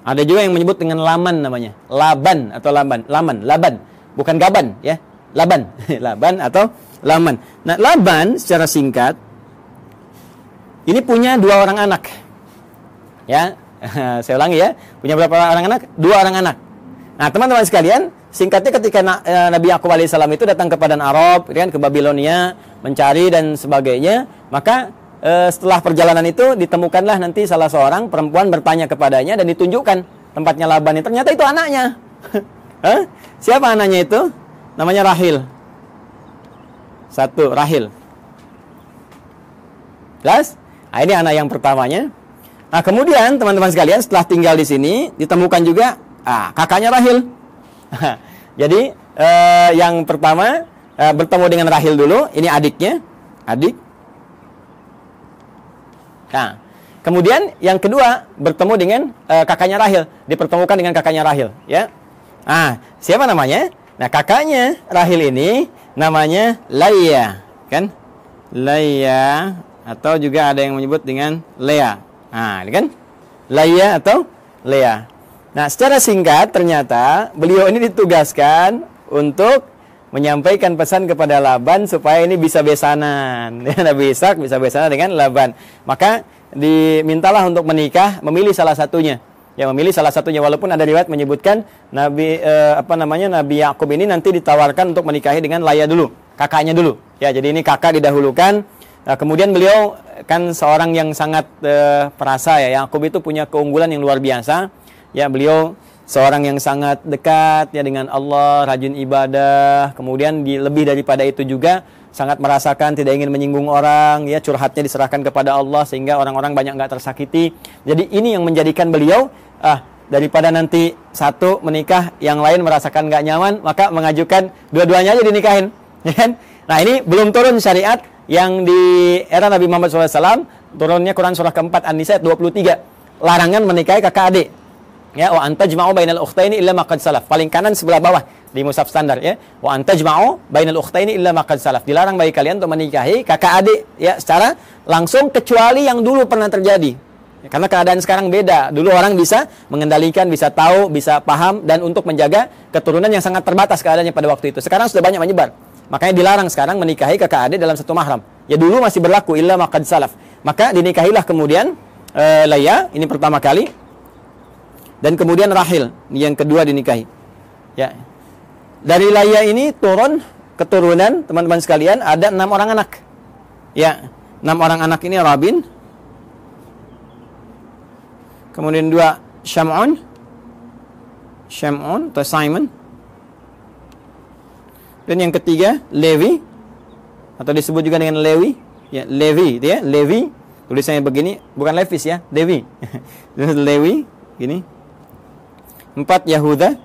Ada juga yang menyebut dengan Laman namanya. Laban atau Laban. Laban. Bukan Gaban ya. Laban. Laban atau Laman. Nah, Laban secara singkat ini punya 2 orang anak. Ya, saya ulangi ya. Punya berapa orang anak? 2 orang anak. Nah, teman-teman sekalian, singkatnya ketika Nabi Yakub alaihissalam itu datang ke Padan Arab, kan, ke Babilonia, mencari dan sebagainya, maka setelah perjalanan itu ditemukanlah nanti salah seorang perempuan bertanya kepadanya dan ditunjukkan tempatnya Laban. Ternyata itu anaknya. Siapa anaknya itu? Namanya Rahil. 1, Rahil. Jelas? Nah, ini anak yang pertamanya. Nah, kemudian teman-teman sekalian setelah tinggal di sini ditemukan juga kakaknya Rahil. Jadi yang pertama bertemu dengan Rahil dulu. Ini adiknya, adik. Nah, kemudian yang kedua bertemu dengan kakaknya Rahil, dipertemukan dengan kakaknya Rahil, ya. Siapa namanya? Nah, kakaknya Rahil ini namanya Laya, kan? Laya atau juga ada yang menyebut dengan Lea. Ini kan? Laya atau Lea. Nah, secara singkat ternyata beliau ini ditugaskan untuk menyampaikan pesan kepada Laban supaya ini bisa besanan. Nabi Ishaq bisa besanan dengan Laban. Maka dimintalah untuk menikah, memilih salah satunya. Ya, memilih salah satunya, walaupun ada riwayat menyebutkan Nabi Nabi Yakub ini nanti ditawarkan untuk menikahi dengan Laya dulu, kakaknya dulu. Ya, jadi ini kakak didahulukan. Nah, kemudian beliau kan seorang yang sangat perasa ya. Yakub itu punya keunggulan yang luar biasa. Ya, beliau seorang yang sangat dekat ya dengan Allah, rajin ibadah. Kemudian lebih daripada itu juga sangat merasakan tidak ingin menyinggung orang, ya, curhatnya diserahkan kepada Allah sehingga orang-orang banyak nggak tersakiti. Jadi ini yang menjadikan beliau daripada nanti satu menikah, yang lain merasakan nggak nyaman, maka mengajukan dua-duanya aja dinikahin. Ya kan? Nah, ini belum turun syariat yang di era Nabi Muhammad SAW, turunnya Quran surah keempat An-Nisa ayat 23, larangan menikahi kakak adik. Ya, wa antajma'u bainal ukhtaini illa ma qad salaf. Paling kanan sebelah bawah di mushaf standar ya. Wa antajma'u bainal ukhtaini illa ma qad salaf. Dilarang bagi kalian untuk menikahi kakak adik ya secara langsung kecuali yang dulu pernah terjadi. Ya, karena keadaan sekarang beda. Dulu orang bisa mengendalikan, bisa tahu, bisa paham dan untuk menjaga keturunan yang sangat terbatas keadaannya pada waktu itu. Sekarang sudah banyak menyebar. Makanya dilarang sekarang menikahi kakak adik dalam satu mahram. Ya dulu masih berlaku illa ma qad salaf. Maka dinikahilah kemudian Layya, ini pertama kali. Dan kemudian Rahil, yang kedua dinikahi. Ya. Dari Layya ini turun keturunan teman-teman sekalian ada 6 orang anak. Ya, 6 orang anak ini Rabin. Kemudian 2 Syam'un atau Simon. Dan yang ketiga Levi atau disebut juga dengan Lewi. Ya, Levi itu ya, Levi. Tulisannya begini, bukan Levis ya, Levi. Lewi, gini. 4 Yahuda.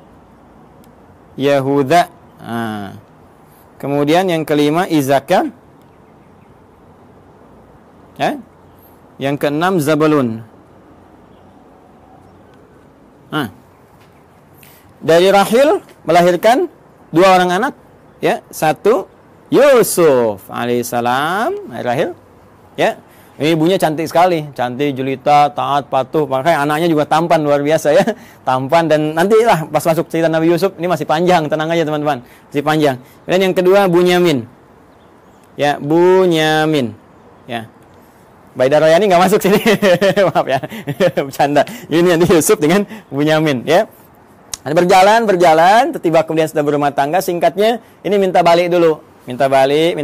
Kemudian yang kelima Izakar. Ya. Yang keenam Zabulun. Dari Rahil melahirkan 2 orang anak, ya. 1 Yusuf alaihissalam, Rahil. Ya. Ini ibunya cantik sekali, cantik, jelita, taat, patuh. Makanya anaknya juga tampan, luar biasa ya. Tampan dan nantilah pas masuk cerita Nabi Yusuf, ini masih panjang, tenang aja teman-teman. Masih panjang. Dan yang kedua Bunyamin. Ya, Bunyamin. Ya. Baida Royani nggak masuk sini. Maaf ya. Bercanda. Ini Yusuf dengan Bunyamin, ya. Berjalan, tiba kemudian sudah berumah tangga. Singkatnya, ini minta balik dulu. Minta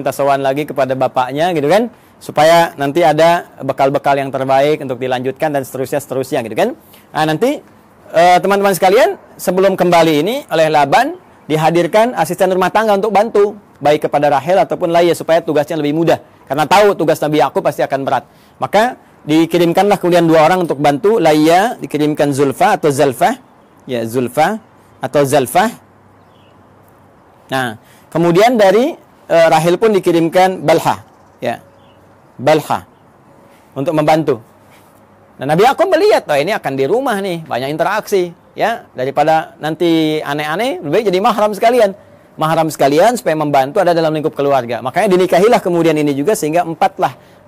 sowan lagi kepada bapaknya gitu kan. Supaya nanti ada bekal-bekal yang terbaik untuk dilanjutkan dan seterusnya gitu kan. Nah, nanti teman-teman sekalian sebelum kembali ini oleh Laban dihadirkan asisten rumah tangga untuk bantu baik kepada Rahel ataupun Layya supaya tugasnya lebih mudah karena tahu tugas Nabi Yakub pasti akan berat. Maka dikirimkanlah kemudian 2 orang untuk bantu. Layya dikirimkan Zulfa atau Zalfah. Ya, Zulfa atau Zalfah. Nah, kemudian dari Rahel pun dikirimkan Balha. Ya. Balha untuk membantu. Dan Nabi Yakub melihat, ini akan di rumah nih, banyak interaksi, ya. Daripada nanti aneh-aneh, lebih baik jadi mahram sekalian. Mahram sekalian supaya membantu ada dalam lingkup keluarga. Makanya dinikahilah kemudian ini juga sehingga 4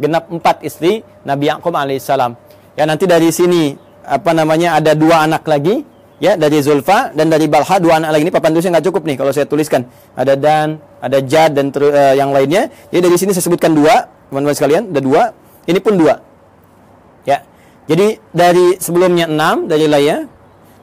genap 4 istri Nabi Yakub alaihissalam. Ya, nanti dari sini ada 2 anak lagi, ya, dari Zulfa dan dari Balha 2 anak lagi. Ini papan tulisnya nggak cukup nih kalau saya tuliskan. Ada Dan, ada Jad dan yang lainnya. Jadi dari sini saya sebutkan 2. Teman-teman sekalian, ada 2. Ini pun 2. Ya. Jadi dari sebelumnya 6 dari Layya,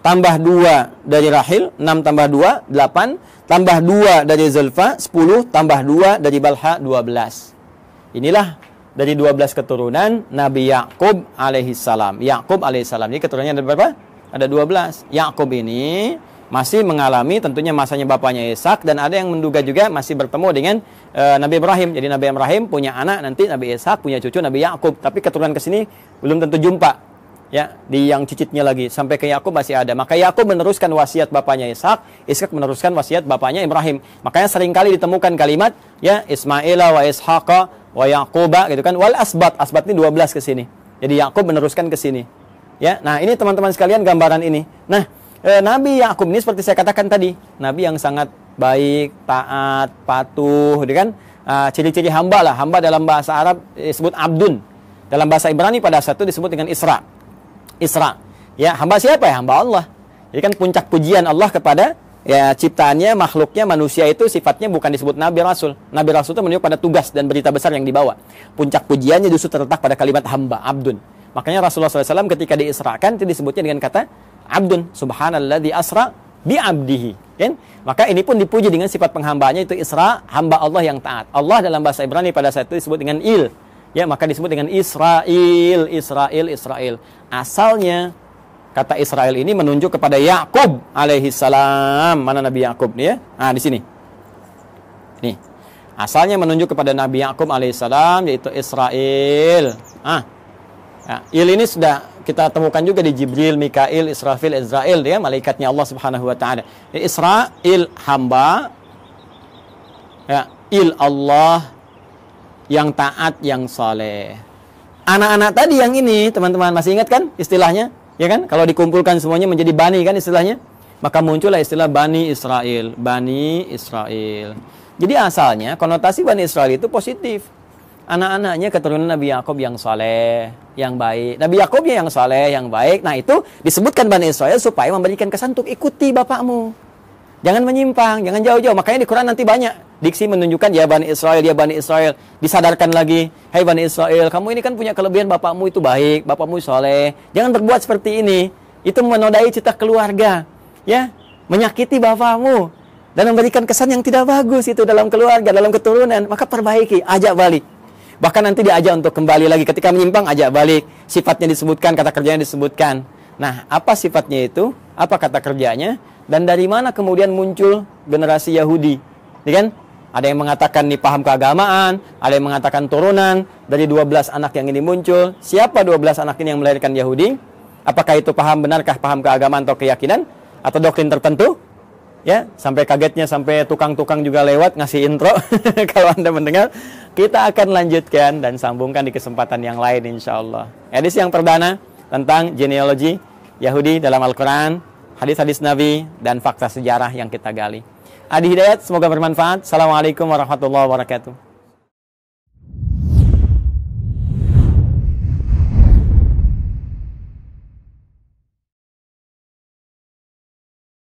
tambah 2 dari Rahil, 6 tambah 2, 8, tambah 2 dari Zulfa, 10, tambah 2 dari Balha, 12. Inilah dari 12 keturunan Nabi Yakub alaihissalam. Yakub alaihissalam. Ini keturunannya ada berapa? Ada 12. Yakub ini masih mengalami tentunya masanya bapaknya Ishak dan ada yang menduga juga masih bertemu dengan Nabi Ibrahim. Jadi Nabi Ibrahim punya anak, nanti Nabi Ishak punya cucu Nabi Yakub. Tapi keturunan ke sini belum tentu jumpa. Ya, di yang cicitnya lagi sampai ke Yakub masih ada. Maka Yakub meneruskan wasiat bapaknya Ishak, Ishak meneruskan wasiat bapaknya Ibrahim. Makanya seringkali ditemukan kalimat ya Ismaila wa Ishaqa wa Yaquba gitu kan. Wal asbat, asbat ini 12 ke sini. Jadi Yakub meneruskan ke sini. Ya, nah ini teman-teman sekalian gambaran ini. Nah, Nabi Yakub ini seperti saya katakan tadi, Nabi yang sangat baik, taat, patuh, gitu kan? Ciri-ciri hamba lah. Hamba dalam bahasa Arab disebut abdun. Dalam bahasa Ibrani pada saat itu disebut dengan Isra. Isra. Ya, hamba siapa ya? Hamba Allah. Jadi kan puncak pujian Allah kepada ya ciptaannya, makhluknya, manusia itu sifatnya bukan disebut Nabi Rasul. Nabi Rasul itu menunjuk pada tugas dan berita besar yang dibawa. Puncak pujiannya justru terletak pada kalimat hamba, abdun. Makanya Rasulullah SAW ketika diisrakan itu disebutnya dengan kata abdun, subhanalladzi asra bi abdihi, kan? Maka ini pun dipuji dengan sifat penghambaannya itu Isra, hamba Allah yang taat. Allah dalam bahasa Ibrani pada saat itu disebut dengan Il. Ya, maka disebut dengan Israel, Israel. Asalnya kata Israel ini menunjuk kepada Yakub alaihissalam. Mana Nabi Yakub nih ya? Nah, di sini. Nih. Asalnya menunjuk kepada Nabi Yakub alaihissalam yaitu Israel. Ya, Il ini sudah kita temukan juga di Jibril, Mikail, Israfil, Israel, ya, malaikatnya Allah Subhanahu wa taala. Israel hamba, ya, Il Allah yang taat, yang saleh. Anak-anak tadi yang ini, teman-teman masih ingat kan istilahnya? Ya kan? Kalau dikumpulkan semuanya menjadi Bani kan istilahnya. Maka muncullah istilah Bani Israel. Bani Israel. Jadi asalnya konotasi Bani Israel itu positif. Anak-anaknya keturunan Nabi Yakub yang saleh, yang baik. Nabi Yakubnya yang saleh, yang baik. Nah itu disebutkan Bani Israel supaya memberikan kesan untuk ikuti bapakmu. Jangan menyimpang, jangan jauh-jauh. Makanya di Quran nanti banyak diksi menunjukkan ya Bani Israel, ya Bani Israel. Disadarkan lagi, hai Bani Israel, kamu ini kan punya kelebihan, bapakmu itu baik, bapakmu saleh. Jangan berbuat seperti ini. Itu menodai cita keluarga, ya, menyakiti bapakmu dan memberikan kesan yang tidak bagus itu dalam keluarga, dalam keturunan. Maka perbaiki, ajak balik. Bahkan nanti diajak untuk kembali lagi. Ketika menyimpang, ajak balik. Sifatnya disebutkan, kata kerjanya disebutkan. Nah, apa sifatnya itu? Apa kata kerjanya? Dan dari mana kemudian muncul generasi Yahudi? Ya kan? Ada yang mengatakan nih paham keagamaan, ada yang mengatakan turunan dari 12 anak yang ini muncul. Siapa 12 anak ini yang melahirkan Yahudi? Apakah itu paham benarkah paham keagamaan atau keyakinan? Atau doktrin tertentu? Ya, sampai kagetnya sampai tukang-tukang juga lewat ngasih intro. Kalau Anda mendengar, kita akan lanjutkan dan sambungkan di kesempatan yang lain insya Allah. Edisi yang perdana tentang genealogi Yahudi dalam Al-Quran, hadis-hadis Nabi, dan fakta sejarah yang kita gali. Adi Hidayat, semoga bermanfaat. Assalamualaikum warahmatullahi wabarakatuh.